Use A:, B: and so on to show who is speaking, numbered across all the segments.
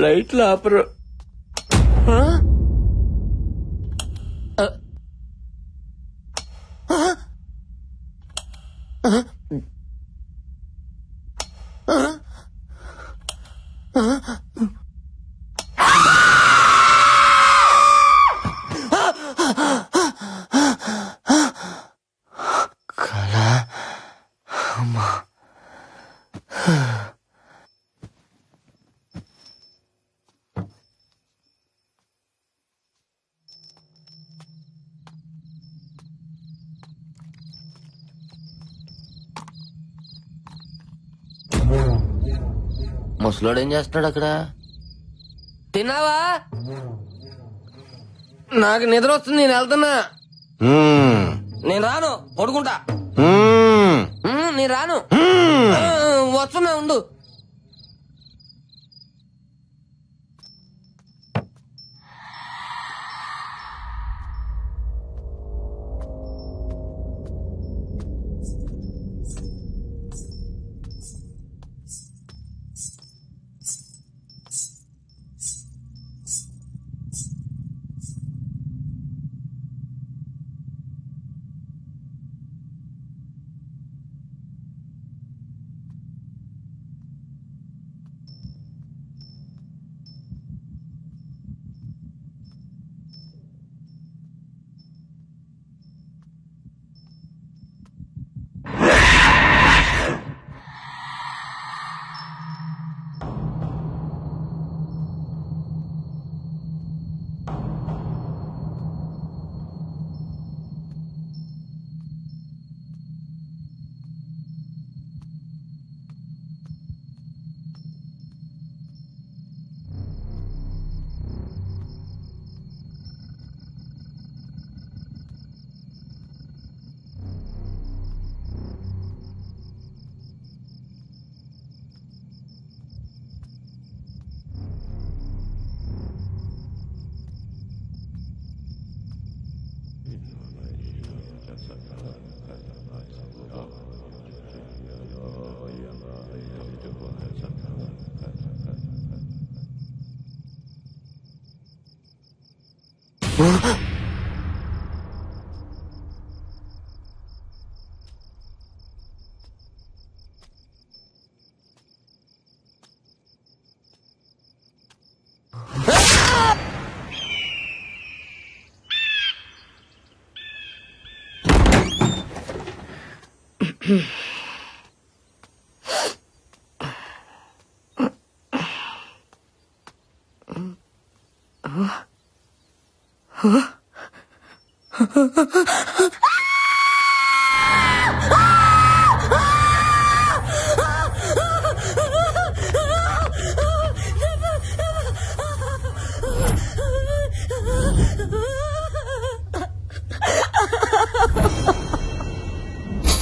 A: లైట్లు ఆపరు.
B: ముసలోడు ఏం చేస్తున్నాడు అక్కడ?
A: తిన్నావా? నాకు నిద్ర వస్తుంది, నేను వెళ్తున్నా. నేను రాను, పడుకుంటా. నేను రాను, వస్తున్నా ఉండు.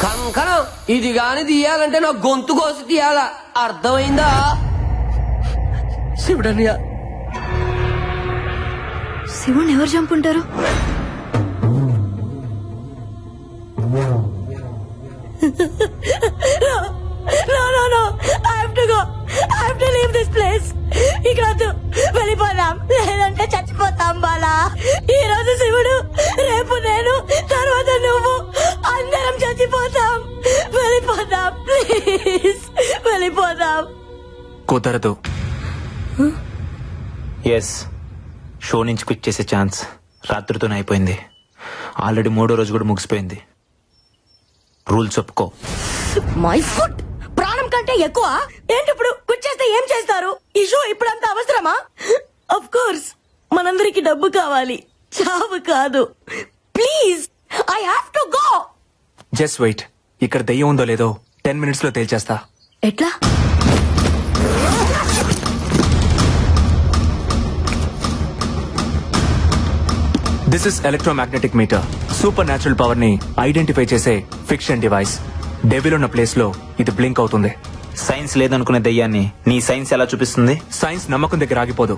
A: కంకణం ఇది గాని తీయాలంటే నా గొంతు కోసి తీయాలా, అర్థమైందా? శివుడన్నయ్య.
C: శివుడిని ఎవరు చంపుంటారు?
D: ఇక్కడ వెళ్ళిపోదాం, లేదంటే చచ్చిపోతాం బాలా. ఈ రోజు శివుడు, రేపు నేను, తర్వాత నువ్వు, అందరం చచ్చిపోతాం. వెళ్ళిపోదాం ప్లీజ్, వెళ్ళిపోదాం.
E: కుదరదు.
F: ఎస్, షో నుంచి క్విట్ చేసే ఛాన్స్ రాత్రితోనే అయిపోయింది. ఆల్రెడీ 3వ రోజు కూడా ముగిసిపోయింది. రూల్స్ ఒప్పుకో.
D: మై ఫుట్ ప్రాణం కంటే ఎక్కువ ఏంటి? ఇప్పుడు క్విట్ చేస్తే ఏం చేస్తారు? ఈ షో ఇప్పుడంత అవసరమా? ఆఫ్ కోర్స్ మనందరికి డబ్బు కావాలి, చావు కాదు. Please I have to go.
E: Just wait. ఇక్కడ దయ్యం ఉందో లేదో 10 minutes లో తేల్చేస్తా.
D: ఎట్లా?
E: This is electromagnetic meter. Super natural power ని ఐడెంటిఫై చేసే ఫిక్షన్ డివైస్. డెవిల్ ఉన్న ప్లేస్ లో ఇది బ్లింక్ అవుతుంది.
F: సైన్స్ లేదనుకునే దయ్యాన్ని నీ సైన్స్ ఎలా చూపిస్తుంది?
E: సైన్స్ నమ్మకం దగ్గర ఆగిపోదు.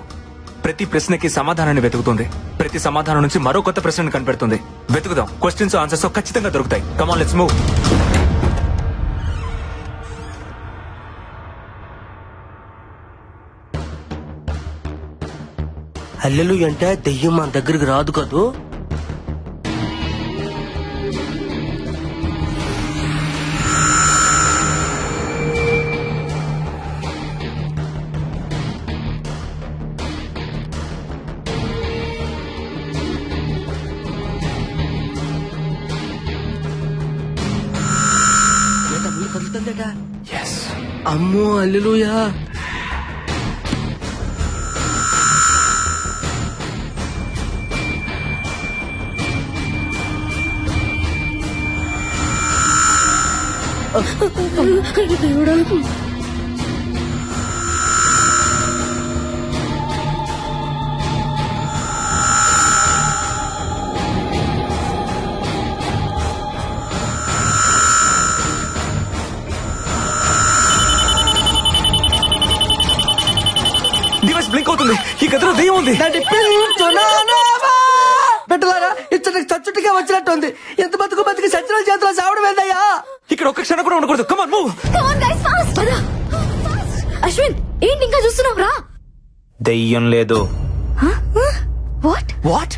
E: ప్రతి ప్రశ్నకి సమాధానాన్ని వెతుకుతుంది. ప్రతి సమాధానం నుంచి మరో కొత్త ప్రశ్నను కనిపెడుతుంది. వెతుకుదాం. క్వశ్చన్స్ ఆన్సర్స్ ఖచ్చితంగా దొరుకుతాయి. Come on, let's move.
A: అల్లెలు అంటే దెయ్యం మన దగ్గరికి రాదు కదూ. కదులుతుందట. అమ్మో అల్లెలుయా.
D: దేవుడా.
E: డివైస్ బ్లింక్ అవుతుంది. ఈ గదిలో దెయ్యం ఉంది.
A: పెట్టలారా ఇచ్చటికి చచ్చుటిగా వచ్చినట్టుంది. ఎంత బతుకు బతికి సచిన చేతిలో చావడం ఏందయ్యా.
E: ఇక్కడ ఒక్క క్షణం కూడా ఉండకూడదు. Come on move.
C: అశ్విన్ ఏంటి ఇంకా చూస్తున్నావు? రా.
F: దెయ్యం లేదు.
C: What
E: what?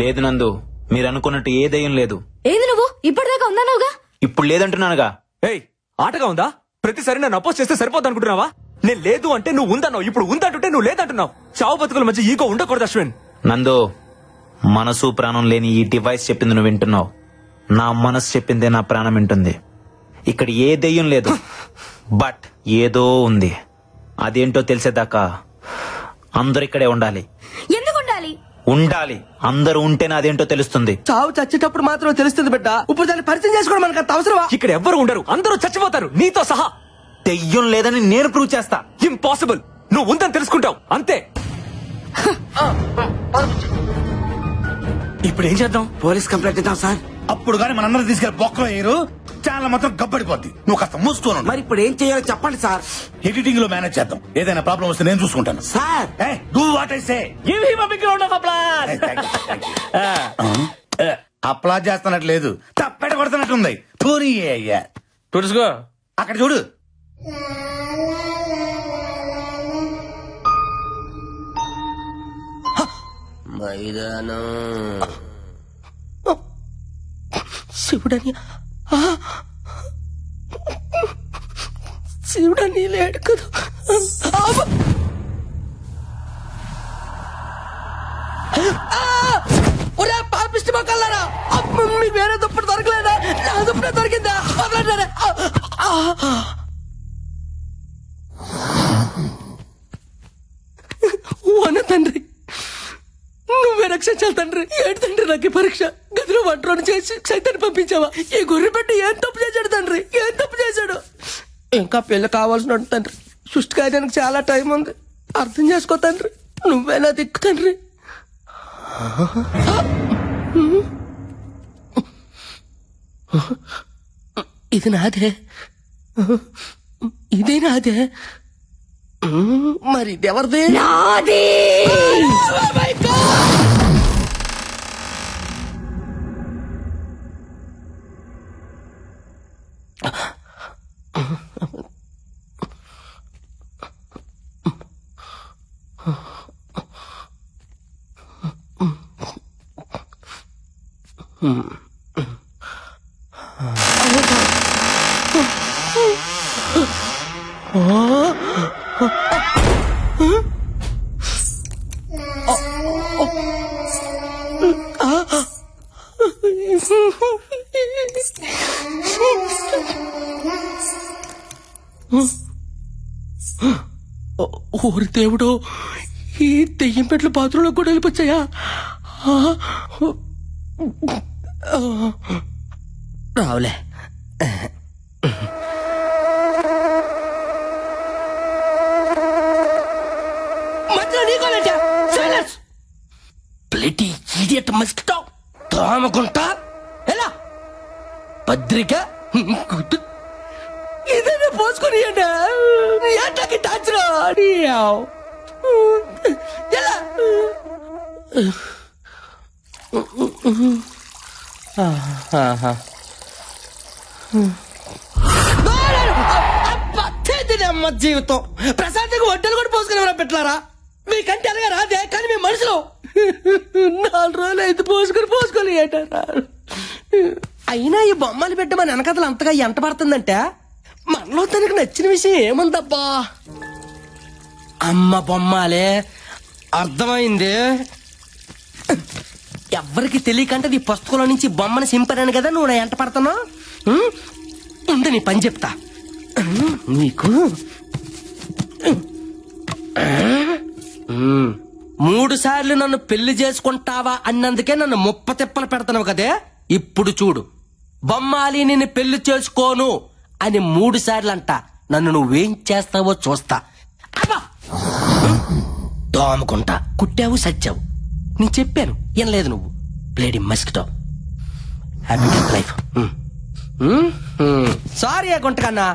F: లేదు నందు, మీరు అనుకున్నట్టు ఏ దెయ్యం లేదు.
C: ఏది నువ్వు ఇప్పటిదాకా ఉందన్నావుగా?
F: ఇప్పుడు లేదంటున్నానుగా.
E: ఏయ్, ఆటగా ఉందా? ప్రతిసారి నన్ను అపోజ్ చేస్తే సరిపోద్ది అనుకుంటున్నావా? నేను లేదు అంటే నువ్వు ఉందన్నావు, ఇప్పుడు ఉందంటుంటే నువ్వు లేదంటున్నావు. చావు బతుకుల మధ్య ఈగో ఉండకూడదు అశ్విన్.
F: నందు, మనసు ప్రాణం లేని ఈ డివైస్ చెప్పింది నువ్వు వింటున్నావు. నా మనసు చెప్పిందే నా ప్రాణం వింటుంది. ఇక్కడ ఏ దెయ్యం లేదు, బట్ ఏదో ఉంది. అదేంటో తెలిసేదాకా అందరు ఇక్కడే ఉండాలి.
C: ఎందుకు ఉండాలి?
F: ఉండాలి. అందరూ ఉంటేనే అదేంటో తెలుస్తుంది.
A: చావు చచ్చేటప్పుడు మాత్రం తెలుస్తుంది బిడ్డ. ఇప్పుడు దాన్ని పరిచయం చేసుకోవడం మనకు అంత అవసరమా?
E: ఇక్కడ ఎవ్వరు ఉండరు, అందరూ చచ్చిపోతారు నీతో సహా.
F: దెయ్యం లేదని నేను ప్రూవ్ చేస్తా.
E: ఇంపాసిబుల్. నువ్వు ఉందని తెలుసుకుంటావు అంతే. ఇప్పుడు ఏం చేద్దాం?
A: పోలీస్ కంప్లైంట్ ఇద్దాం సార్.
G: అప్పుడు గానీ మనందరూ తీసుకెళ్లి బొక్కలో వేయరు, ఛానల్ మొత్తం గబ్బడిపోద్ది. నువ్వు కాస్త మూసుకోను.
A: మరి ఇప్పుడు ఏం చేయాలో చెప్పండి సార్.
G: ఎడిటింగ్ లో మేనేజ్ చేద్దాం. ఏదైనా ప్రాబ్లం వస్తే నేను చూసుకుంటాను.
A: Sir
G: do what I say.
E: Give him a big round of applause.
G: Applause చేస్తున్నట్టు లేదు, తప్పెట కొడుతున్నట్టుంది. పోనీ అయ్యా
E: తుడుచుకో.
G: అక్కడ చూడు.
A: మైదానం శివుడని శివుడని లేడు కదా. ఒరే పాపిష్టి మొక్కలారా, మీ వేరే దుప్పటి దొరకలేదా? నా దుప్పటి దొరికిందా? వదలండి. వన తండ్రి, నువ్వే రక్షించాలి తండ్రి. ఏంటి తండ్రి నాకు పరీక్ష? గదిలో వంటలను చేసి సైతాన్ని పంపించావా? ఈ గొర్రె పెట్టి ఏం తప్పు చేశాడు తండ్రి? ఏం తప్పు చేశాడు? ఇంకా పెళ్లి కావాల్సిన తండ్రి. సృష్టి కార్యానికి చాలా టైం ఉంది, అర్థం చేసుకో తండ్రి. నువ్వేనా దిక్కు తండ్రి. ఇది నాదే, ఇదే నాదే. మరి ఇది ఎవరిది?
D: నాది.
A: ఓరి దేవుడు, ఈ దెయ్యం పెట్లు బాత్రూంలో కూడా వెళ్ళిపోచ్చాయా? రావులే. మధ్యలో నీకోలేట ప్లేటీ ఇడియట్ మస్కిటో తామకుంటా ఎలా పత్రిక ఇదే పోసుకొని ఏటాకి టాచరా ఎలా అమ్మ జీవితం ప్రశాంతంగా ఒడ్డలు కూడా పోసుకునేవరా పెట్టారా? మీకంటే అలాగే రాదే, కానీ మీ 4 రోజులు అయితే పోసుకొని ఏటారా. అయినా ఈ బొమ్మలు పెట్టి మన వెనకథలు అంతగా ఎంట పడుతుందంటే మనలో తనకు నచ్చిన విషయం ఏముందబ్బా? అమ్మ బొమ్మాలే, అర్థమైంది. ఎవ్వరికి తెలియకంటే నీ పుస్తకంలో నుంచి బొమ్మను సింపాను కదా నువ్వు నా ఎంట పడుతున్నావు. ఉండు నీ పని చెప్తా నీకు. 3 సార్లు నన్ను పెళ్లి చేసుకుంటావా అన్నందుకే నన్ను 30 తిప్పలు పెడతావు కదే. ఇప్పుడు చూడు, బొమ్మాలి నిన్ను పెళ్లి చేసుకోను అని 3 సార్లు అంట. నన్ను నువ్వేం చేస్తావో చూస్తా. అబ్బా దోమకుంటా, కుట్టావు సచ్చావు. నేను చెప్పాను ఏం లేదు. నువ్వు bloody mosquito. Happy life. Sorry గుంటకన్నా,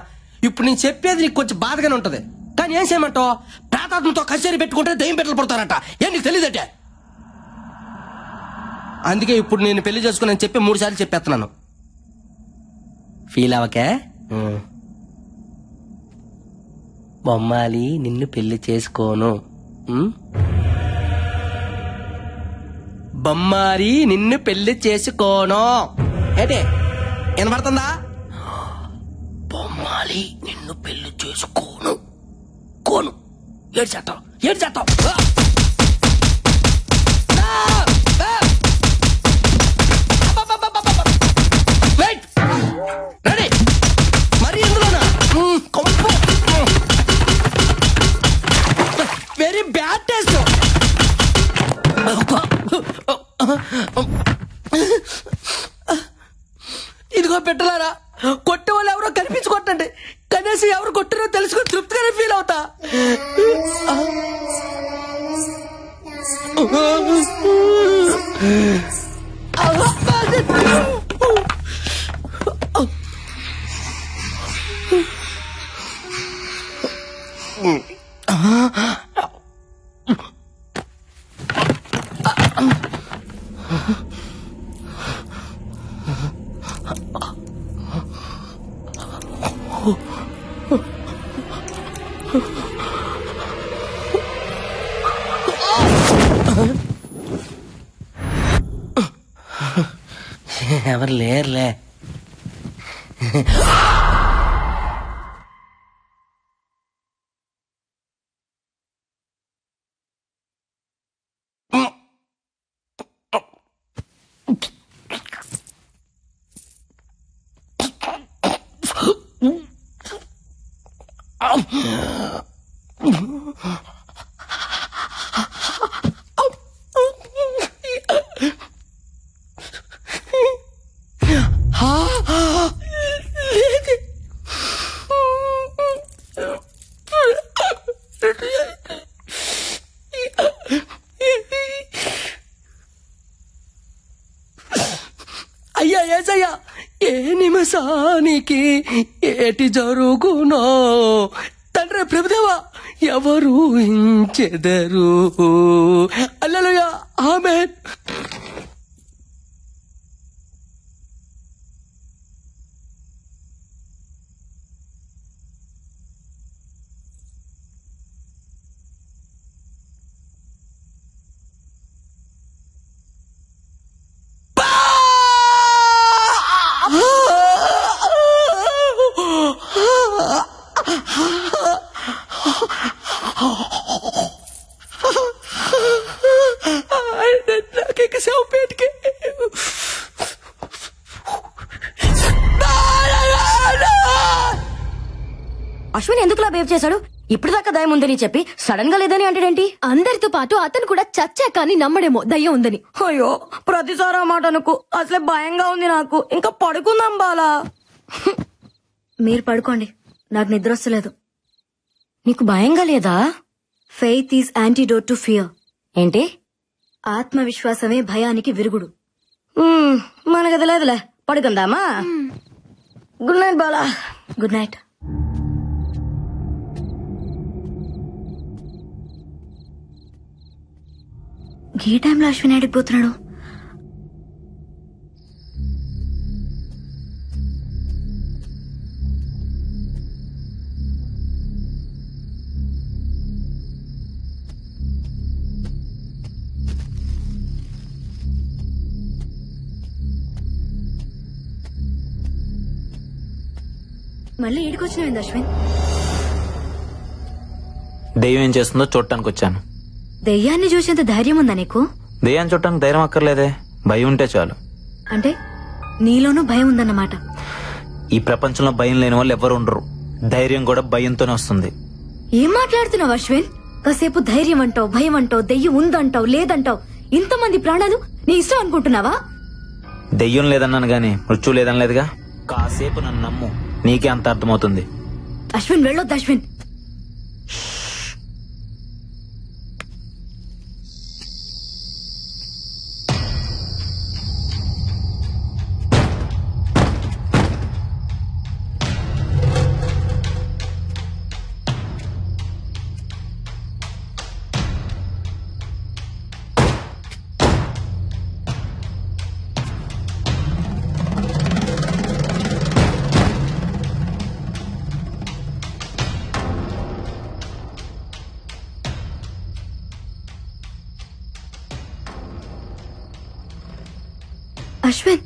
A: ఇప్పుడు నేను చెప్పేది నీకు కొంచెం బాధగానే ఉంటది. కానీ ఏం చేయమంటావు? ప్రాతాత్మతో కచేరీ పెట్టుకుంటే దయ్యం పెట్టలు పడతారంట. ఏం నీకు తెలియదటే? అందుకే ఇప్పుడు నేను పెళ్లి చేసుకుని చెప్పి 3 సార్లు చెప్పేస్తున్నాను. ఫీల్ అవకే. బొమ్మాలి నిన్ను పెళ్లి చేసుకోను. బొమ్మాలి నిన్ను పెళ్లి చేసుకోను. ఏంటి వినపడుతుందా? బొమ్మాలి నిన్ను పెళ్లి చేసుకోను. కోను ఏడు చేస్తావు. రెడీ మరి ఎందులోనా? Very bad taste. ఇదిగో పెట్టలారా, కొట్టే వాళ్ళు ఎవరో కనిపించుకోండి. కనీసం ఎవరు కొట్టారో తెలుసుకుని తృప్తిగానే ఫీల్ అవుతా. ఎవరు లేరులే. అయ్యా ఏసయ్యా, ఏ నిమిషానికి ఏటి జరుగునో తండ్రి ప్రభుదేవా ఎవరు హించెదరు. హల్లెలూయా, ఆమేన్.
D: అశ్విన్ ఎందుకులా బిహేవ్ చేశాడు? ఇప్పుడు దాకా దయ్యం ఉందని చెప్పి సడన్ గా లేదని అంటాడేంటి?
C: అందరితో పాటు అతను కూడా చచ్చాక అని నమ్మడేమో దయ్యం ఉందని.
D: అయ్యో ప్రతిసారి ఆ మాట అనుకో. అసలే భయంగా ఉంది నాకు. ఇంకా పడుకుందాం బాలా.
C: మీరు పడుకోండి, నాకు నిద్ర వస్తలేదు.
D: నీకు భయంగా లేదా?
C: Faith is antidote to fear.
D: ఏంటి?
C: ఆత్మవిశ్వాసమే భయానికి విరుగుడు.
D: మనకది లేదులే, పడుకుందామా? Good night Bala.
C: Good night. ఈ టైంలో అశ్విన్ అడిగిపోతున్నాడు. మళ్ళీ ఈడికొచ్చినవింది అశ్విన్.
F: దెయ్యం ఏం చేస్తుందో చూడటానికి వచ్చాను.
C: దెయ్యాన్ని చూసేంత ధైర్యం ఉందా నీకు?
F: దెయ్యాన్ని చూడటానికి ధైర్యం అక్కర్లేదే, భయం ఉంటే చాలు.
C: అంటే నీలోనూ భయం ఉందన్నమాట.
F: ఈ ప్రపంచంలో భయం లేని వాళ్ళు ఎవరు ఉండరు. ధైర్యం కూడా భయంతోనే వస్తుంది.
C: ఏం మాట్లాడుతున్నావు అశ్విన్? కాసేపు ధైర్యం అంటావు, భయం అంటావు, దెయ్యం ఉందంటావు, లేదంటావు. ఇంతమంది ప్రాణాలు నీ ఇష్టం అనుకుంటున్నావా?
F: దెయ్యం లేదన్నాను గాని మృత్యు లేదనలేదుగా. కాసేపు నన్ను నమ్ము, నీకే అంత అర్థమవుతుంది.
C: అశ్విన్ వెళ్ళొద్దు అశ్విన్. అశ్విన్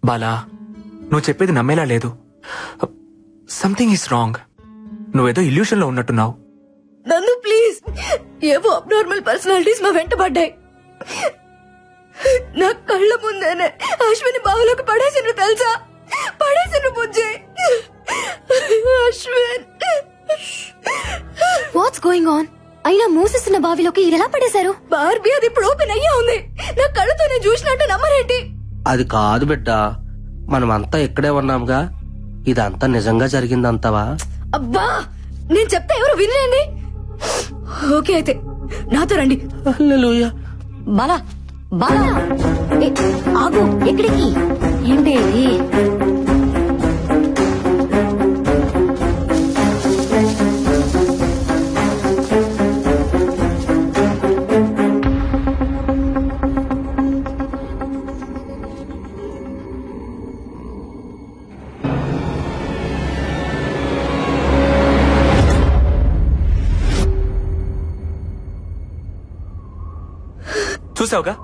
E: బాలా, నువ్వు చెప్పేది నమ్మేలా లేదు. Something is wrong. నువ్వేదో ఇల్యూషన్ లో ఉన్నట్టున్నావు.
D: నన్ను ప్లీజ్, ఏవో అబ్నార్మల్ పర్సనాలిటీస్ మా వెంట పడ్డాయి. నా కళ్ళ ముందేనే అశ్విని బావులోకి పడేసిన తెలుసా? పడేసిన బుజ్జి అశ్విన్.
C: What's going on? అయినా మూసేసిన బావిలోకి ఇలా పడేశారు?
D: బార్బీ, అది ఇప్పుడు ఓపెన్ అయ్యా ఉంది. నా కళ్ళతో నేను చూసినట్టు నమ్మరేంటి?
A: అది కాదు బిడ్డ, మనమంతా ఇక్కడే ఉన్నాంగా. ఇదంతా నిజంగా జరిగిందంతావా?
D: అబ్బా, నేను చెప్తే ఎవరు వినలేండి. ఓకే అయితే నాతో రండి.
A: హల్లెలూయా.
C: బాలా బాలా, ఆగు. ఎక్కడికి? ఏంటి ఇది?
E: చూసావుగా,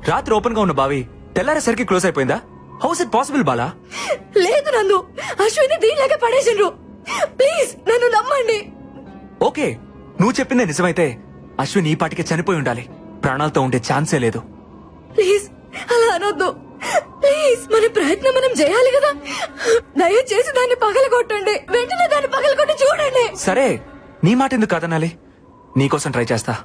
E: రాత్రి ఓపెన్ గా ఉన్న బావి తెల్లారేసరికి క్లోజ్ అయిపోయిందా? House it possible Bala?
C: లేదు నన్ను అశ్విని దీనిలాగా పడేసిండ్రు. ప్లీజ్ నన్ను నమ్మండి.
E: ఓకే, నువ్వు చెప్పిందే నిజమైతే అశ్విన్ ఈ పాటికే చనిపోయి ఉండాలి. ప్రాణాలతో ఉండే ఛాన్సే లేదు.
C: ప్లీజ్ అలా అనొద్దు. ప్లీజ్ మన ప్రయత్నం మనం చేయాలి కదా. దయచేసి దాన్ని పగలగొట్టండి. వెంటనే దాన్ని పగలగొట్టి చూడండి.
E: సరే, నీ మాట ఎందుకు కాదనాలి? నీకోసం ట్రై చేస్తా.